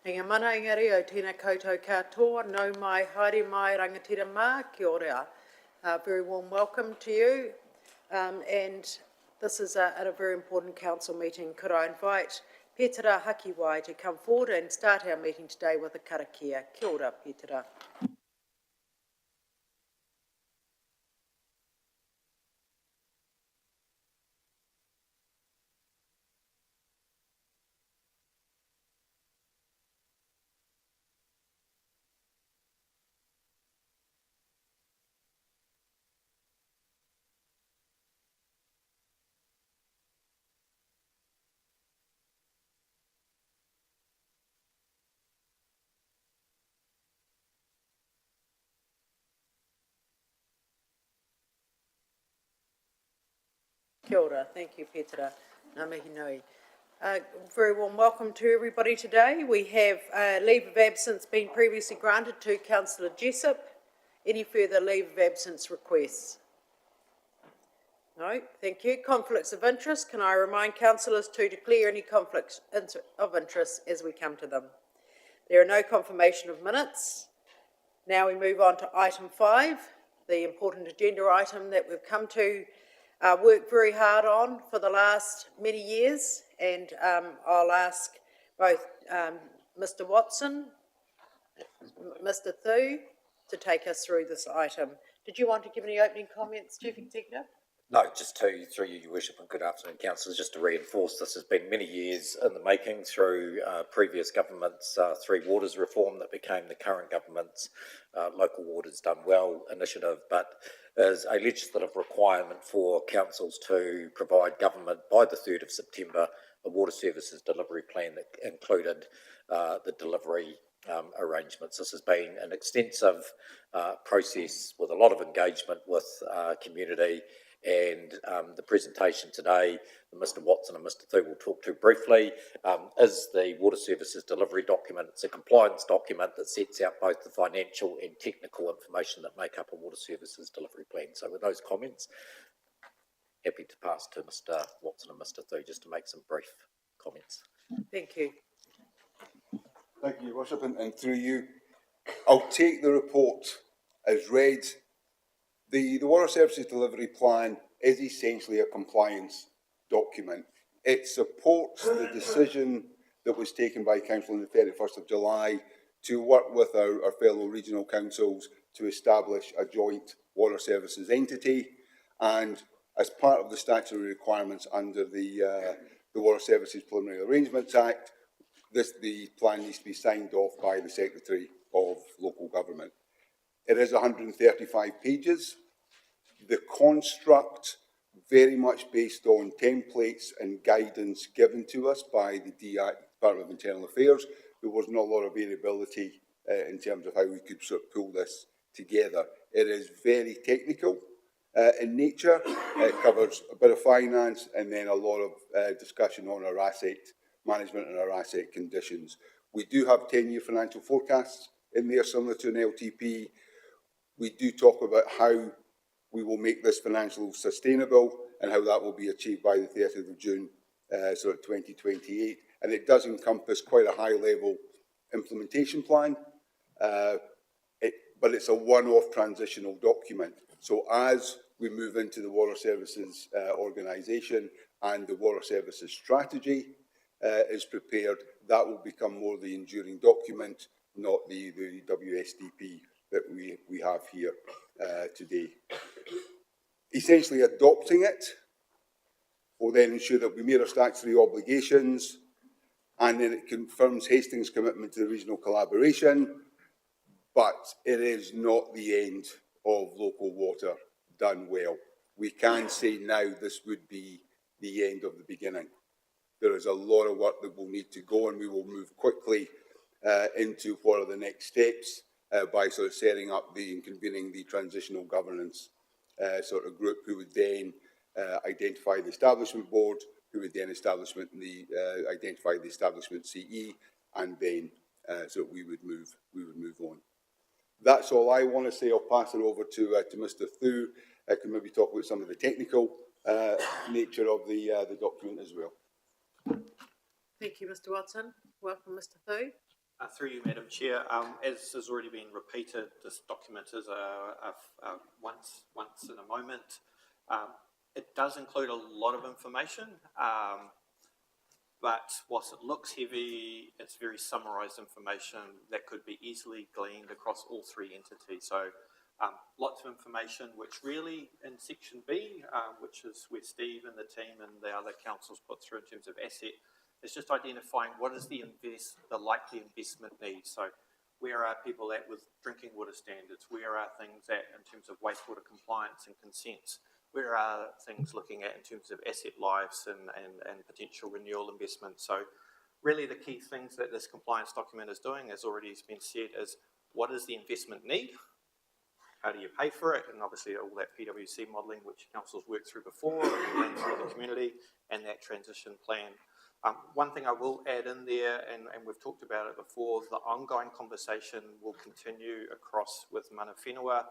Inga mana ingari o tina koutou katoa, no mai, haere mai, rangatira mā, kia ora. Very warm welcome to you. And this is at a very important council meeting. Could I invite Petera Hakiwai to come forward and start our meeting today with a karakia. Kia ora, Petera. Kia ora. Thank you, Petera. Ngā mihi nui. Very warm welcome to everybody today. We have leave of absence been previously granted to Councillor Jessup. Any further leave of absence requests? No, thank you. Conflicts of interest. Can I remind councillors to declare any conflicts of interest as we come to them? There are no confirmation of minutes. Now we move on to item 5, the important agenda item that we've come to work very hard on for the last many years, and I'll ask both Mr Watson, Mr Thu to take us through this item. Did you want to give any opening comments, Chief Executive? No, just through you, Your Worship, and good afternoon, councillors. Just to reinforce, this has been many years in the making through previous governments, Three Waters reform that became the current government's Local Waters Done Well initiative, but as a legislative requirement for councils to provide government by the 3rd of September a water services delivery plan that included the delivery arrangements. This has been an extensive process with a lot of engagement with community, and the presentation today that Mr Watson and Mr Thu will talk to briefly is the water services delivery document. It's a compliance document that sets out both the financial and technical information that make up a water services delivery plan. So with those comments, happy to pass to Mr Watson and Mr Thu just to make some brief comments. Thank you. Thank you, Your Worship, and through you, I'll take the report as read. The Water Services Delivery Plan is essentially a compliance document. It supports the decision that was taken by Council on the 31st of July to work with our fellow regional councils to establish a joint water services entity, and as part of the statutory requirements under the Water Services Preliminary Arrangements Act, the plan needs to be signed off by the Secretary of Local Government. It is 135 pages. The construct very much based on templates and guidance given to us by the Department of Internal Affairs. There was not a lot of variability in terms of how we could sort of pull this together. It is very technical in nature. It covers a bit of finance and then a lot of discussion on our asset management and our asset conditions. We do have 10-year financial forecasts in there, similar to an LTP. We do talk about how we will make this financially sustainable and how that will be achieved by the 30th of June, sort of 2028. And it does encompass quite a high-level implementation plan, but it's a one-off transitional document. So as we move into the water services organisation and the water services strategy is prepared, that will become more the enduring document, not the WSDP that we have here today. Essentially adopting it will then ensure that we meet our statutory obligations, and then it confirms Hastings' commitment to the regional collaboration, but it is not the end of local water done well. We can say now this would be the end of the beginning. There is a lot of work that will need to go, and we will move quickly into what are the next steps by sort of setting up and convening the transitional governance sort of group, who would then identify the establishment board, who would then identify the establishment CE, and then so we would move on. That's all I want to say. I'll pass it over to Mr. Thu. I can maybe talk about some of the technical nature of the document as well. Thank you, Mr Watson. Welcome, Mr Thu. Through you, Madam Chair, as has already been repeated, this document is a once in a moment. It does include a lot of information, but whilst it looks heavy, it's very summarised information that could be easily gleaned across all three entities. So lots of information, which really in section B, which is where Steve and the team and the other councils put through in terms of asset, it's just identifying what is the likely investment need. So where are people at with drinking water standards? Where are things at in terms of wastewater compliance and consents? Where are things looking at in terms of asset lives and potential renewal investment? So really the key things that this compliance document is doing, as already has been said, is what is the investment need? How do you pay for it? And obviously all that PwC modelling, which councils worked through before, and through the community, and that transition plan. One thing I will add in there, and we've talked about it before, the ongoing conversation will continue across with mana whenua,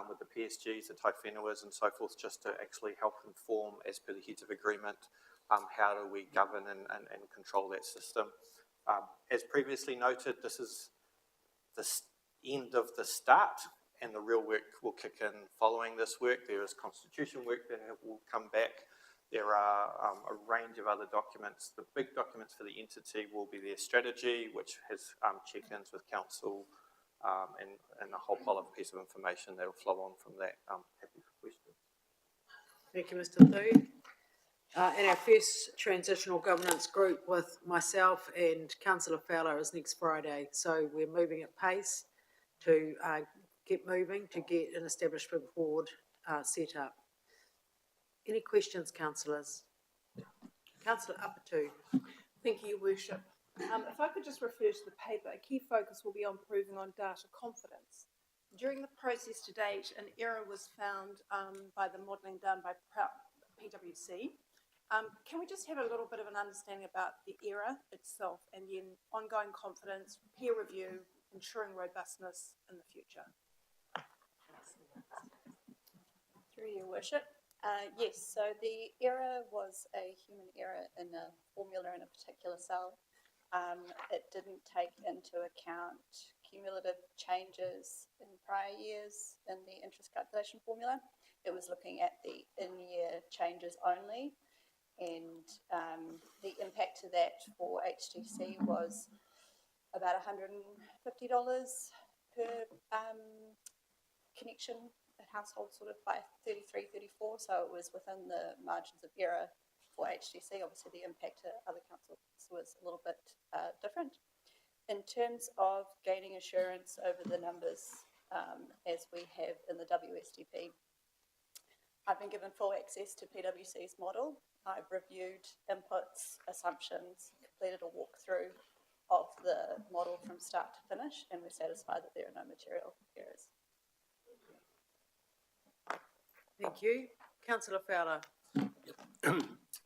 with the PSGs, the tai whenuas and so forth, just to actually help inform, as per the heads of agreement, how do we govern and control that system. As previously noted, this is the end of the start, and the real work will kick in following this work. There is constitution work that will come back. There are a range of other documents. The big documents for the entity will be their strategy, which has check-ins with council and a whole pile of piece of information that will flow on from that. Happy for questions. Thank you, Mr. Thu. And our first transitional governance group with myself and Councillor Fowler is next Friday. So we're moving at pace to get moving, to get an establishment board set up. Any questions, councillors? Councillor Upatu. Thank you, Your Worship. If I could just refer to the paper, a key focus will be on improving on data confidence. During the process to date, an error was found by the modelling done by PwC. Can we just have a little bit of an understanding about the error itself and then ongoing confidence, peer review, ensuring robustness in the future? Through Your Worship. Yes, so the error was a human error in a formula in a particular cell. It didn't take into account cumulative changes in prior years in the interest calculation formula. It was looking at the in-year changes only, and the impact to that for HTC was about $150 per connection household, sort of by 34, so it was within the margins of error for HTC. Obviously the impact to other councils was a little bit different. In terms of gaining assurance over the numbers as we have in the WSTP, I've been given full access to PwC's model. I've reviewed inputs, assumptions, completed a walkthrough of the model from start to finish, and we're satisfied that there are no material errors. Thank you. Councillor Fowler.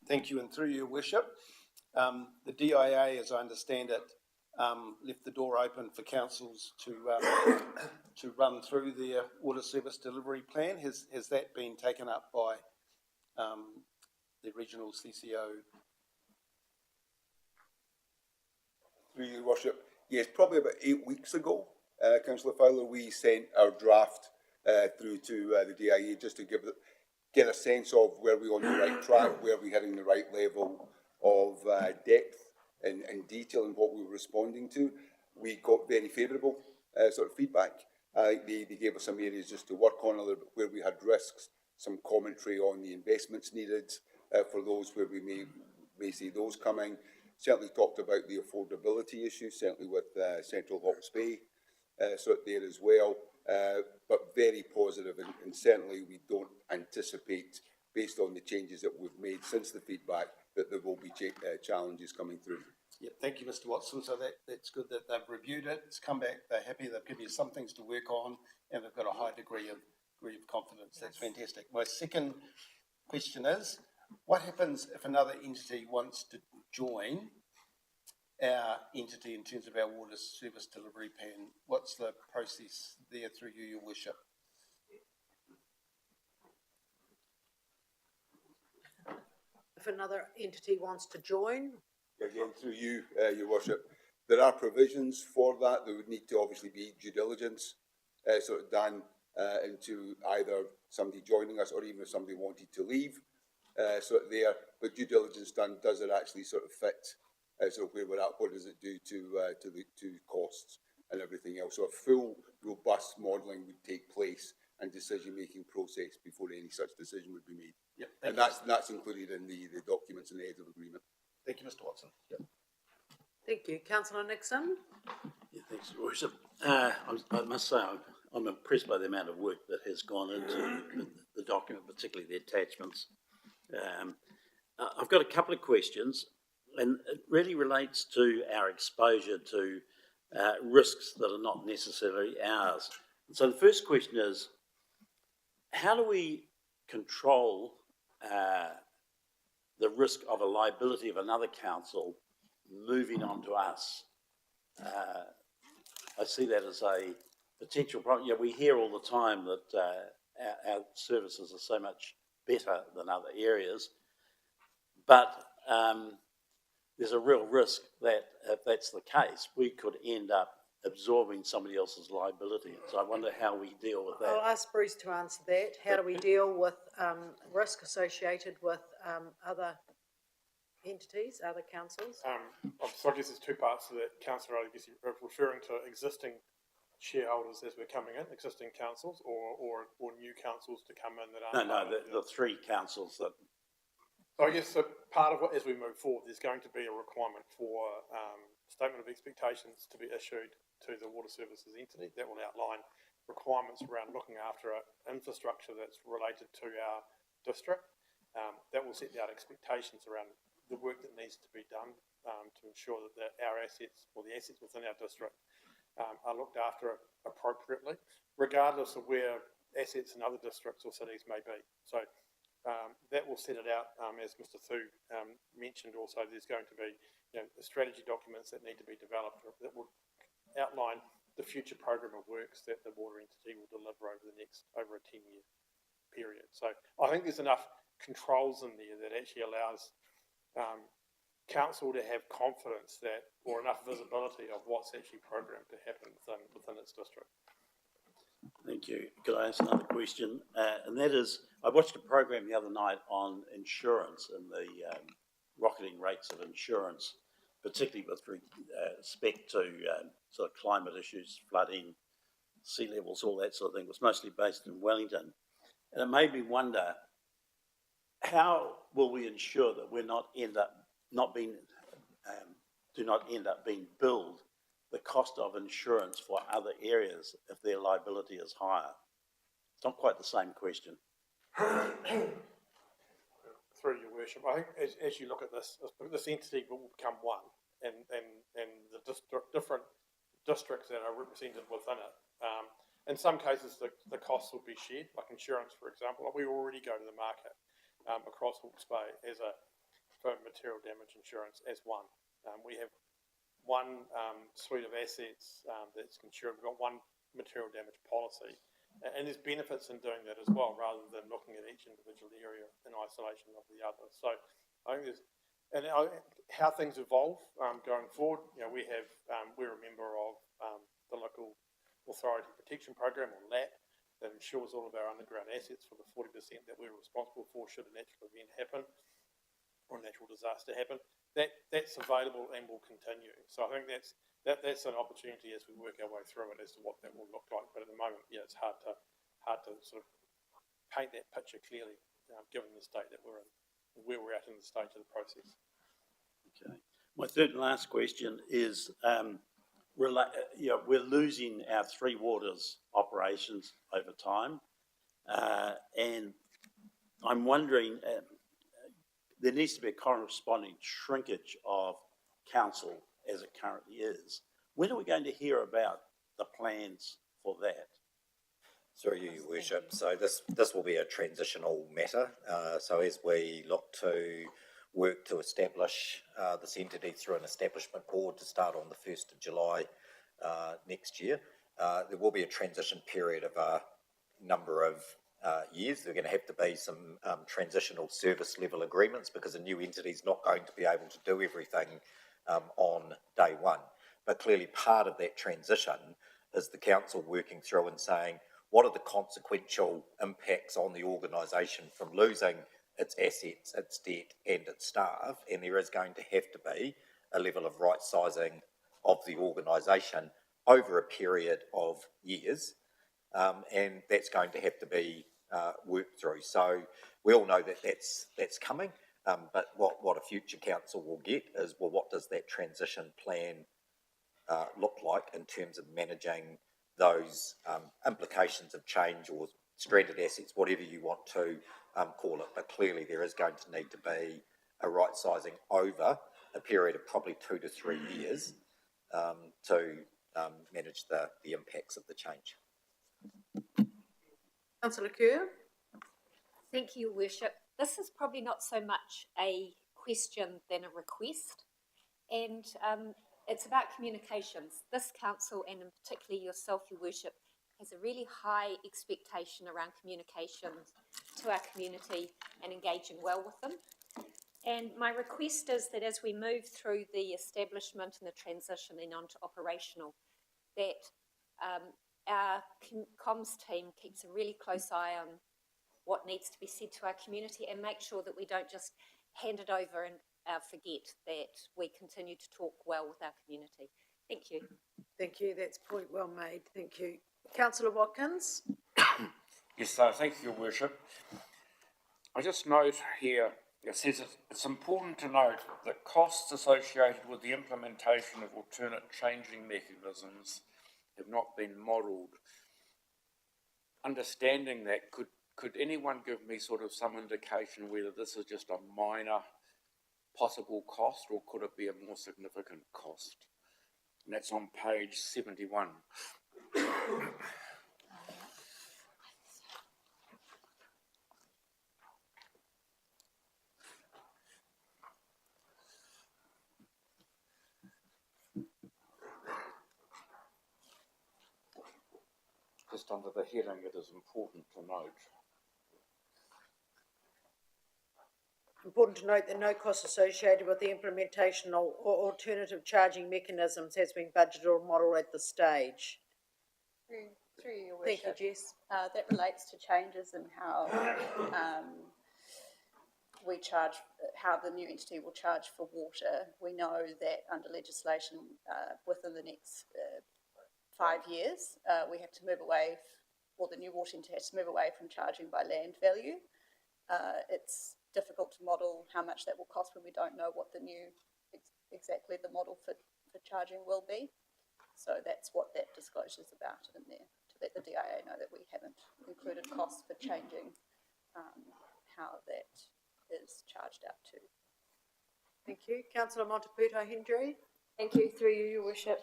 Thank you, and through Your Worship, the DIA, as I understand it, left the door open for councils to run through their water service delivery plan. Has that been taken up by the regional CCO? Through Your Worship, yes, probably about 8 weeks ago, Councillor Fowler, we sent our draft through to the DIA just to get a sense of where we're on the right track, where we're hitting the right level of depth and detail in what we were responding to. We got very favourable sort of feedback. They gave us some areas just to work on a little bit where we had risks, some commentary on the investments needed for those where we may see those coming. Certainly talked about the affordability issue, certainly with Central Hawke's Bay sort of there as well. But very positive, and certainly we don't anticipate, based on the changes that we've made since the feedback, that there will be challenges coming through. Yeah, thank you, Mr. Watson. So that's good that they've reviewed it. It's come back. They're happy. They've given you some things to work on, and they've got a high degree of confidence. That's fantastic. My second question is, what happens if another entity wants to join our entity in terms of our water service delivery plan? What's the process there through you, Your Worship? If another entity wants to join? Again, through you, Your Worship, There are provisions for that. There would need to obviously be due diligence sort of done into either somebody joining us or even if somebody wanted to leave. Sort of there, but due diligence done, does it actually sort of fit sort of where we're at? What does it do to costs and everything else? So a full, robust modelling would take place and decision-making process before any such decision would be made. Yep. And that's included in the documents and the heads of agreement. Thank you, Mr Watson. Yep. Thank you. Councillor Nixon? Yeah, thanks, Your Worship. I must say, I'm impressed by the amount of work that has gone into the document, particularly the attachments. I've got a couple of questions, and it really relates to our exposure to risks that are not necessarily ours. So the first question is, how do we control the risk of a liability of another council moving on to us? I see that as a potential problem. Yeah, we hear all the time that our services are so much better than other areas, but there's a real risk that if that's the case, we could end up absorbing somebody else's liability. So I wonder how we deal with I'll that. ask Bruce to answer that. How do we deal with risk associated with other entities, other councils? So I guess there's two parts to that, Councillor. I guess you're referring to existing shareholders as we're coming in, existing councils, or new councils to come in that aren't. No, the three councils that. So I guess part of what, as we move forward, there's going to be a requirement for statement of expectations to be issued to the water services entity that will outline requirements around looking after infrastructure that's related to our district. That will set out expectations around the work that needs to be done to ensure that our assets, or the assets within our district, are looked after appropriately, regardless of where assets in other districts or cities may be. So that will set it out, as Mr Thu mentioned. Also, there's going to be the strategy documents that need to be developed that will outline the future program of works that the water entity will deliver over a 10-year period. So I think there's enough controls in there that actually allows council to have confidence that, or enough visibility of what's actually programmed to happen within its district. Thank you. Could I ask another question? And that is, I watched a program the other night on insurance and the rocketing rates of insurance, particularly with respect to sort of climate issues, flooding, sea levels, all that sort of thing. It was mostly based in Wellington. And it made me wonder, how will we ensure that we're do not end up being billed the cost of insurance for other areas if their liability is higher? It's not quite the same question. Through your worship, I think as you look at this entity will become one, and the different districts that are represented within it. In some cases, the costs will be shared, like insurance, for example. We already go to the market across Hawke's Bay for material damage insurance as one. We have one suite of assets that's insured. We've got one material damage policy, and there's benefits in doing that as well, rather than looking at each individual area in isolation of the other. So I think how things evolve going forward. We're a member of the Local Authority Protection Program, or LAP, that insures all of our underground assets for the 40% that we're responsible for should a natural event happen or a natural disaster happen. That's available and will continue. So I think that's an opportunity as we work our way through it as to what that will look like. But at the moment, it's hard to sort of paint that picture clearly, given the state that we're in, where we're at in the stage of the process. Okay. My third and last question is, we're losing our Three Waters operations over time, and I'm wondering, there needs to be a corresponding shrinkage of council as it currently is. When are we going to hear about the plans for that? Sorry, Your Worship. So this will be a transitional matter. So as we look to work to establish this entity through an establishment board to start on the 1st of July next year, there will be a transition period of a number of years. There are going to have to be some transitional service level agreements, because a new entity is not going to be able to do everything on day one. But clearly part of that transition is the council working through and saying, what are the consequential impacts on the organisation from losing its assets, its debt and its staff? And there is going to have to be a level of right sizing of the organisation over a period of years. And that's going to have to be worked through. So we all know that that's coming. But what a future council will get is, well, what does that transition plan look like in terms of managing those implications of change or stranded assets, whatever you want to call it. But clearly there is going to need to be a right sizing over a period of probably 2 to 3 years to manage the impacts of the change. Councillor Kerr? Thank you, Worship. This is probably not so much a question than a request, and it's about communications. This council, and in particularly yourself, Your Worship, has a really high expectation around communications to our community and engaging well with them. And my request is that as we move through the establishment and the transition and onto operational, that our comms team keeps a really close eye on what needs to be said to our community and make sure that we don't just hand it over and forget that we continue to talk well with our community. Thank you. Thank you, that's a point well made, thank you. Councillor Watkins? Yes, thank you, Your Worship. I just note here, it says it's important to note that costs associated with the implementation of alternate changing mechanisms have not been modelled. Understanding that, could anyone give me sort of some indication whether this is just a minor possible cost or could it be a more significant cost? And that's on page 71. Just under the heading, it is important to note. Important to note that no cost associated with the implementation or alternative charging mechanisms has been budgeted or modelled at this stage. Through Your Thank Worship. you, Jess. That relates to changes in how we charge, how the new entity will charge for water. We know that under legislation within the next 5 years, we have to move away, or the new water entity has to move away from charging by land value. It's difficult to model how much that will cost when we don't know what the new, exactly the model for charging will be. So that's what that disclosure is about in there, to let the DIA know that we haven't included costs for changing how that is charged out to. Thank you. Councillor Monteputo Hendry? Thank you, through you, Your Worship.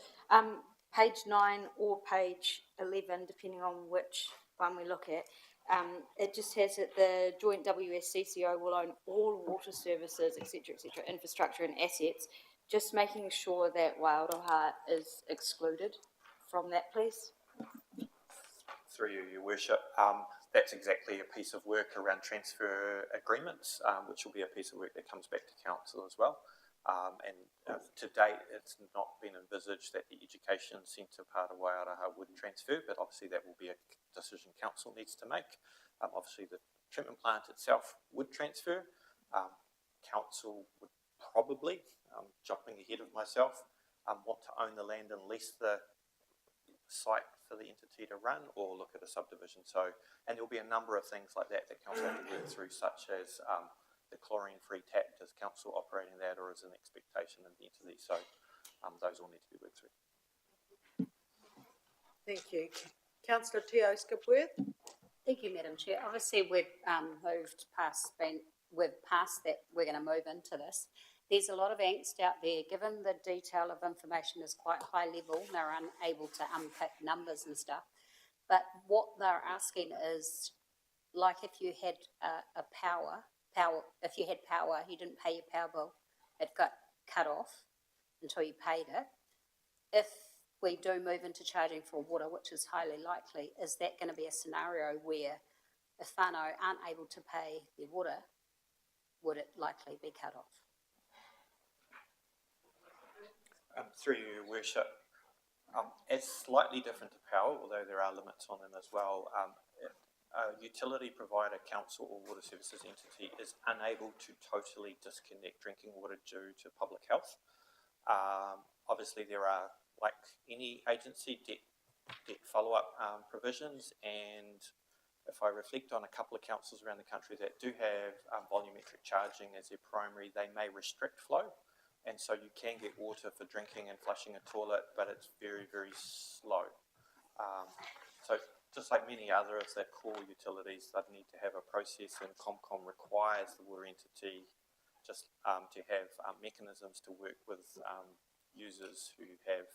Page 9 or page 11, depending on which one we look at, it just has that the joint WSCCO will own all water services, etc., infrastructure and assets, just making sure that Wairoha is excluded from that, please. Through you, Your Worship, that's exactly a piece of work around transfer agreements, which will be a piece of work that comes back to council as well. To date, it's not been envisaged that the education centre part of Wairoha would transfer, but obviously that will be a decision council needs to make. Obviously the treatment plant itself would transfer. Council would probably, jumping ahead of myself, want to own the land and lease the site for the entity to run or look at a subdivision. So, and there'll be a number of things like that that council have to work through, such as the chlorine-free tap. Does council operating that, or is an expectation in the entity? So those all need to be worked through. Thank you. Councillor Teo Skipworth? Thank you, Madam Chair. Obviously, we've moved past, we've passed that, we're going to move into this. There's a lot of angst out there, given the detail of information is quite high level, they're unable to unpick numbers and stuff. But what they're asking is, like if you had if you had power, you didn't pay your power bill, it got cut off until you paid it. If we do move into charging for water, which is highly likely, is that going to be a scenario where if whānau aren't able to pay their water, would it likely be cut off? Through you, Your Worship, it's slightly different to power, although there are limits on them as well. A utility provider, council or water services entity is unable to totally disconnect drinking water due to public health. Obviously, there are, like any agency, debt follow-up provisions, and if I reflect on a couple of councils around the country that do have volumetric charging as their primary, they may restrict flow, and so you can get water for drinking and flushing a toilet, but it's very, very slow. So just like many other of the core utilities, they need to have a process, and ComCom requires the water entity just to have mechanisms to work with users who have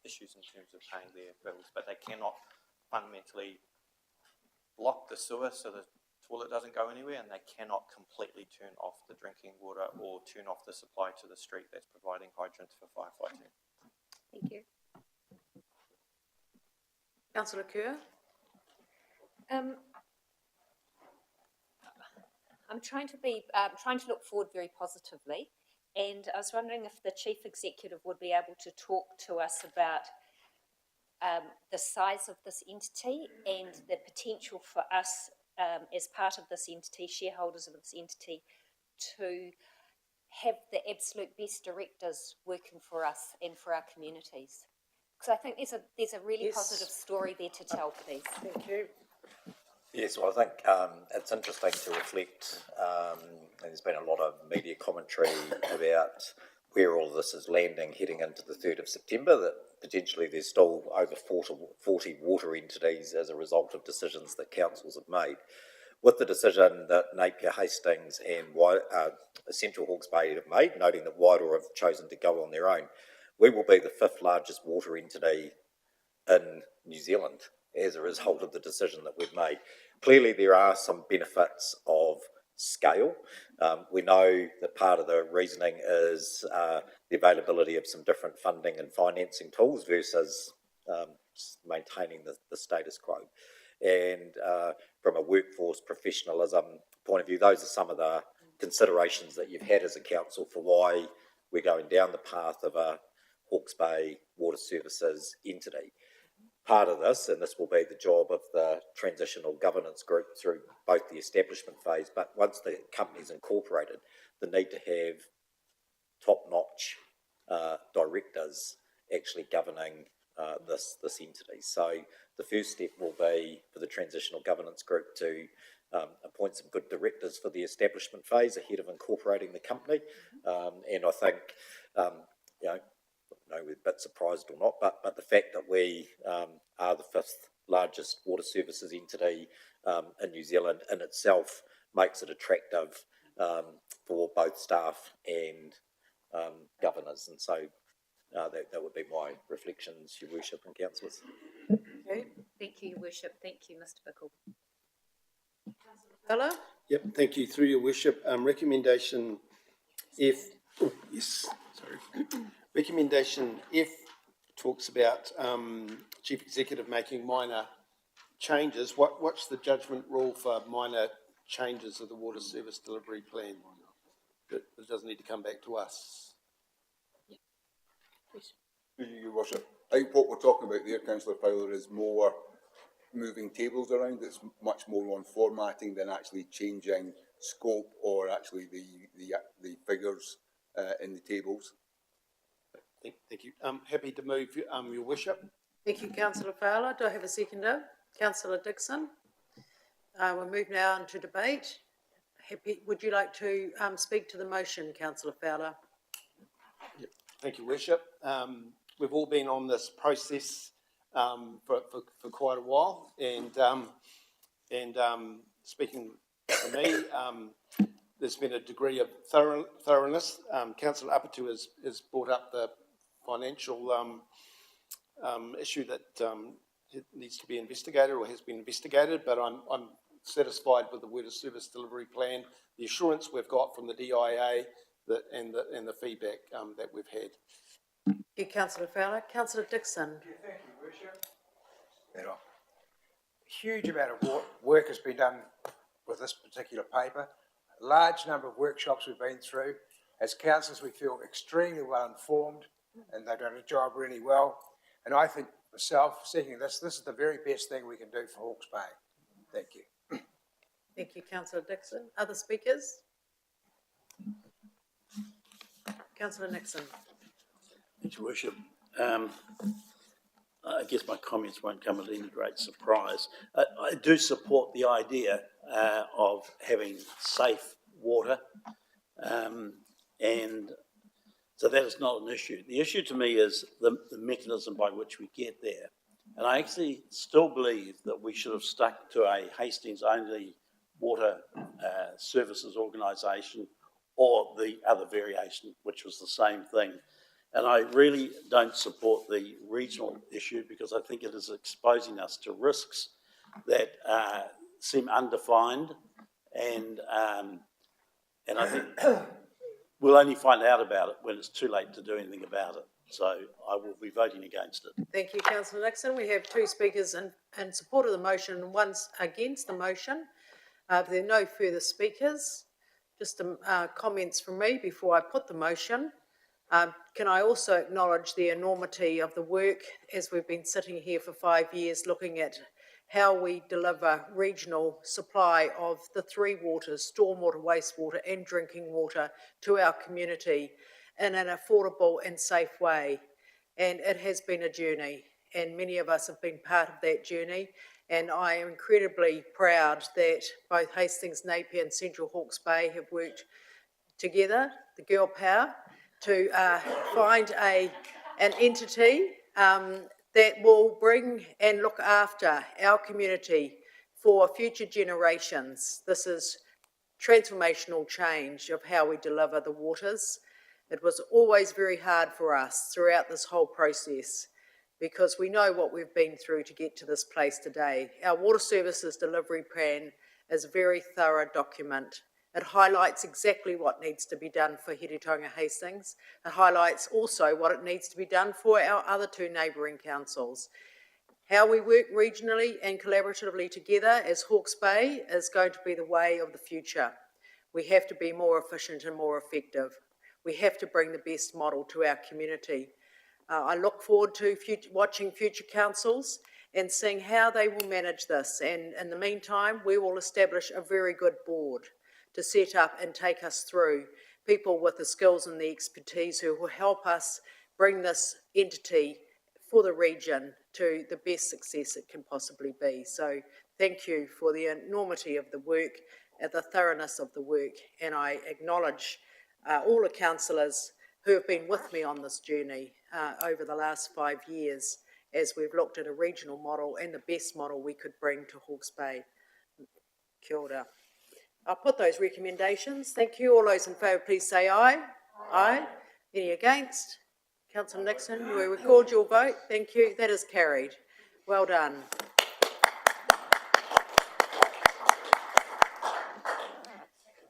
issues in terms of paying their bills, but they cannot fundamentally block the sewer so the toilet doesn't go anywhere, and they cannot completely turn off the drinking water or turn off the supply to the street that's providing hydrants for firefighting. Thank you. Councillor Kerr? I'm trying to look forward very positively, and I was wondering if the Chief Executive would be able to talk to us about the size of this entity and the potential for us, as part of this entity, shareholders of this entity, to have the absolute best directors working for us and for our communities. Because I think there's a really positive story there to tell, please. Thank you. Yes, well, I think it's interesting to reflect, and there's been a lot of media commentary about where all this is landing heading into the 3rd of September, that potentially there's still over 40 water entities as a result of decisions that councils have made. With the decision that Napier, Hastings and Central Hawke's Bay have made, noting that Wairoa have chosen to go on their own, we will be the 5th largest water entity in New Zealand as a result of the decision that we've made. Clearly, there are some benefits of scale. We know that part of the reasoning is the availability of some different funding and financing tools versus maintaining the status quo. And from a workforce professionalism point of view, those are some of the considerations that you've had as a council for why we're going down the path of a Hawke's Bay Water Services entity. Part of this, and this will be the job of the transitional governance group through both the establishment phase, but once the company's incorporated, the need to have top-notch directors actually governing this entity. So the first step will be for the transitional governance group to appoint some good directors for the establishment phase ahead of incorporating the company. And I think, we're a bit surprised or not, but the fact that we are the 5th largest water services entity in New Zealand in itself makes it attractive for both staff and governors. And so that would be my reflections, Your Worship and councillors. Okay. Thank you, Your Worship. Thank you, Mr. Bickle. Fella? Yep, thank you. Through Your Worship, recommendation F, recommendation F talks about Chief Executive making minor changes. What's the judgment rule for minor changes of the water service delivery plan? It doesn't need to come back to us. Your Worship, I think what we're talking about there, Councillor Fowler, is more moving tables around. It's much more on formatting than actually changing scope or actually the figures in the tables. Thank you. Happy to move, Your Worship. Thank you, Councillor Fowler. Do I have a seconder? Councillor Dixon. We'll move now on to debate. Would you like to speak to the motion, Councillor Fowler? Yep. Thank you, Worship. We've all been on this process for quite a while, and speaking for me, there's been a degree of thoroughness. Councillor Apatu has brought up the financial issue that needs to be investigated or has been investigated, but I'm satisfied with the water service delivery plan, the assurance we've got from the DIA and the feedback that we've had. Thank you, Councillor Fowler. Councillor Dixon. Thank you, Worship. Huge amount of work has been done with this particular paper. A large number of workshops we've been through. As councillors, we feel extremely well informed and they've done a job really well. And I think myself, seeing this is the very best thing we can do for Hawke's Bay. Thank you. Thank you, councillor Dixon. Other speakers? Councillor Nixon. Thanks, Your Worship. I guess my comments won't come at any great surprise. I do support the idea of having safe water, and so that is not an issue. The issue to me is the mechanism by which we get there. And I actually still believe that we should have stuck to a Hastings-only water services organisation, or the other variation, which was the same thing. And I really don't support the regional issue, because I think it is exposing us to risks that seem undefined, and I think we'll only find out about it when it's too late to do anything about it. So I will be voting against it. Thank you, councillor Nixon. We have two speakers in support of the motion and one against the motion. There are no further speakers. Just comments from me before I put the motion. Can I also acknowledge the enormity of the work as we've been sitting here for 5 years looking at how we deliver regional supply of the three waters, stormwater, wastewater and drinking water, to our community in an affordable and safe way. And it has been a journey, and many of us have been part of that journey. And I am incredibly proud that both Hastings, Napier and Central Hawke's Bay have worked together, the girl power, to find an entity that will bring and look after our community for future generations. This is transformational change of how we deliver the waters. It was always very hard for us throughout this whole process, because we know what we've been through to get to this place today. Our water services delivery plan is a very thorough document. It highlights exactly what needs to be done for Heretaunga Hastings. It highlights also what it needs to be done for our other two neighbouring councils. How we work regionally and collaboratively together as Hawke's Bay is going to be the way of the future. We have to be more efficient and more effective. We have to bring the best model to our community. I look forward to watching future councils and seeing how they will manage this. And in the meantime, we will establish a very good board to set up and take us through, people with the skills and the expertise who will help us bring this entity for the region to the best success it can possibly be. So thank you for the enormity of the work, the thoroughness of the work, and I acknowledge all the councillors who have been with me on this journey over the last 5 years as we've looked at a regional model and the best model we could bring to Hawke's Bay. Kia ora. I'll put those recommendations. Thank you. All those in favour, please say aye. Aye. Any against? Councillor Nixon, we record your vote. Thank you. That is carried. Well done.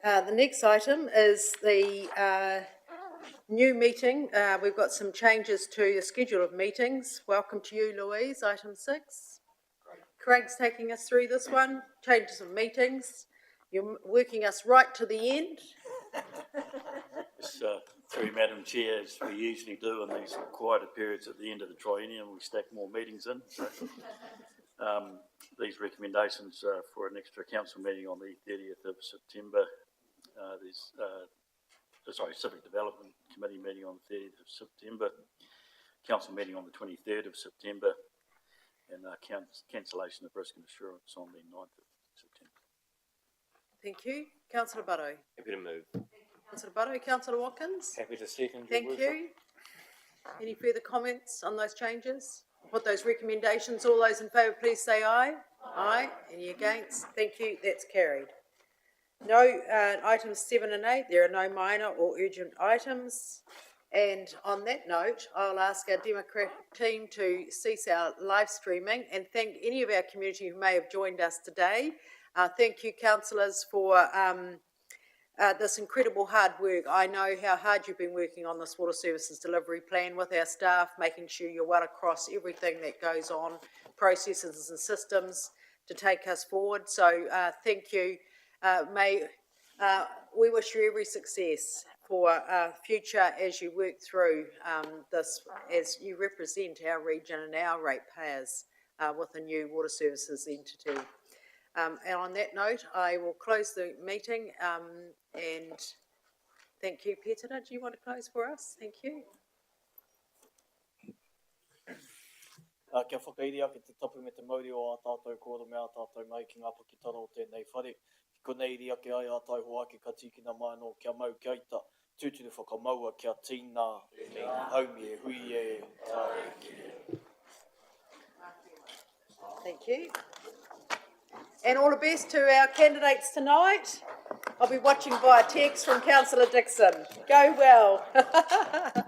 The next item is the new meeting. We've got some changes to the schedule of meetings. Welcome to you, Louise. Item 6. Craig's taking us through this one. Changes of meetings. You're working us right to the end. Yes, through Madam Chair, as we usually do in these quieter periods at the end of the triennium, we stack more meetings in. So, these recommendations for an extra council meeting on the 30th of September. Civic Development Committee meeting on the 30th of September, council meeting on the 23rd of September, and cancellation of risk and assurance on the 9th of September. Thank you. Councillor Butto. Happy to move. Councillor Butto. Councillor Watkins. Happy to second. Thank you. Any further comments on those changes? I'll put those recommendations. All those in favour, please say aye. Aye. Any against? Thank you. That's carried. No, items 7 and 8, there are no minor or urgent items. And on that note, I'll ask our Democratic team to cease our live streaming and thank any of our community who may have joined us today. Thank you, councillors, for this incredible hard work. I know how hard you've been working on this water services delivery plan with our staff, making sure you're well across everything that goes on, processes and systems to take us forward. So thank you. We wish you every success for future as you work through this, as you represent our region and our ratepayers with the new water services entity. And on that note, I will close the meeting and thank you. Peter, do you want to close for us? Thank you. Kia whakairia ki te tapu me te mauri o a tātou kōra me a tātou mai ki ngā pakitara o tēnei whare. Ki konei ria ki ai a tai hoa ki ka tīkina mai no kia mau ki aita. Tūturu whakamaua kia tīna me haumi e hui e tāiki. Thank you. And all the best to our candidates tonight. I'll be watching via text from Councillor Dixon. Go well.